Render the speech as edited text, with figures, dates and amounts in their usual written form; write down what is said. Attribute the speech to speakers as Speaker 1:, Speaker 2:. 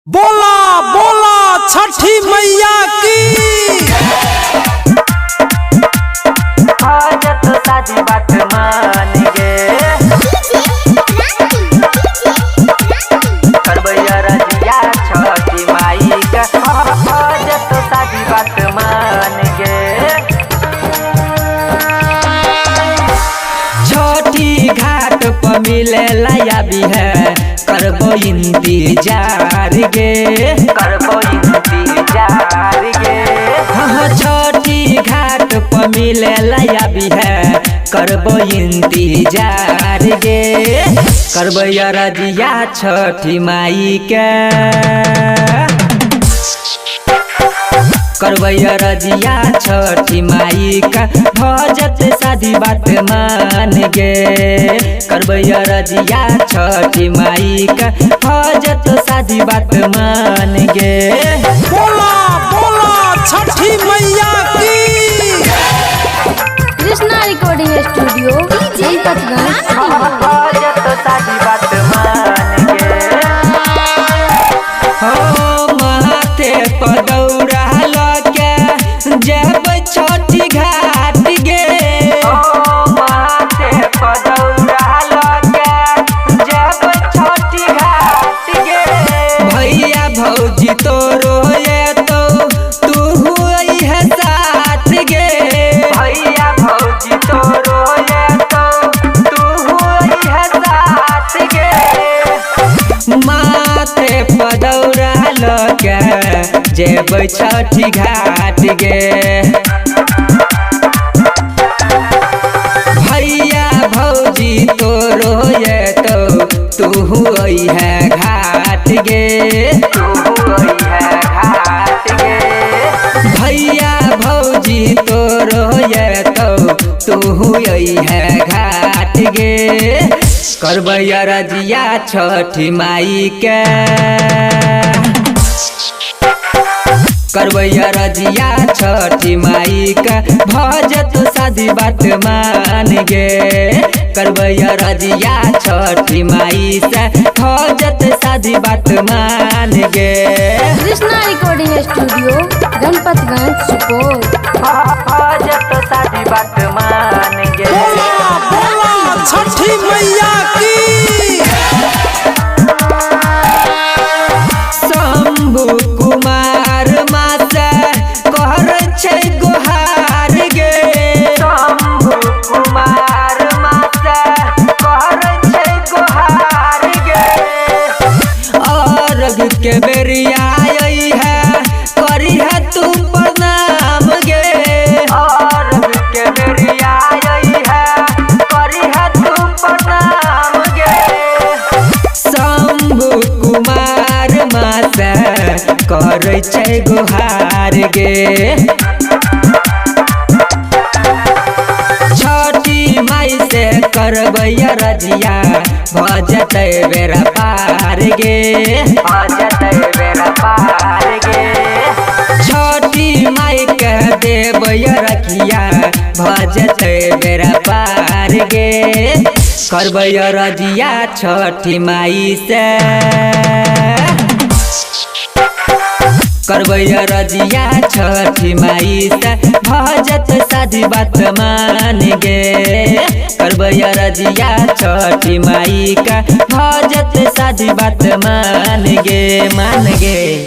Speaker 1: बोला बोला छठी मैया की।
Speaker 2: आज तो साजी बात मान गे करबैया रजिया छठी माई का। आज तो साजी बात मान गे
Speaker 3: छठी घाट पर मिले लाया भी है करबो इंतजार गे
Speaker 2: करबो इंतजार गे।
Speaker 3: हाँ छठी घाट पर मिले लाया भी है करबो इंतजार गे करबैया रजिया छठी माई के करबैया रजिया छठी माई का भजत साधी बात मान गे करबैया रजिया छठी माई का भजत साधी बात मान गे।
Speaker 1: बोला बोला छठी मैया की।
Speaker 4: Krishna recording studio Janpatganj.
Speaker 2: आज तो साजी बात मान गे
Speaker 3: हो माथे पर दौड़ा लके जब छठी घाट गे
Speaker 2: माथे पदौरा लगे जब छठी घाट गे।
Speaker 3: भैया भौजी तोरो ये तो तू है साथ गे
Speaker 2: भैया भौजी तोरो ये तो तू है साथ गे।
Speaker 3: माथे पदौरा लके जेब छठी घाट गे भैया भौजी तोरो ये तो तू है घाट गे
Speaker 2: तू है घाट गे।
Speaker 3: भैया भौजी तोरो ये तो तू है घाट गे करबैया रजिया छठी माई के करबैया रजिया छठी माई का भजत साधी बात मान गे करबैया रजिया छठी माई से भजत साधी बात मान गे।
Speaker 4: Krishna recording studio Ganpatganj Supaul.
Speaker 2: आज तो साजी बात मान गे
Speaker 1: बोला बोला छठी मैया की।
Speaker 3: शंभु कुमार मासे कहर छै गोहार गे
Speaker 2: शंभु कुमार मासे कहर छै गोहार गे।
Speaker 3: अर्घ के बेरिया आई है करी है तू प्रणाम गे
Speaker 2: और के बेरिया आई है करी है तू प्रणाम गे।
Speaker 3: शंभु कुमार मासे करै छै गोहार गे छठी माई से करबैया रजिया भजतै बेरा पार गे
Speaker 2: भजत बेरा पार गे।
Speaker 3: छठी माई के देवैया रखिया भजतै बेरा पार गे करबैया रजिया छठी माई से करबैया रजिया छठी माई से भजत साधी बात मान गे करबैया रजिया छठी माई का भजत साधी बात मान गे।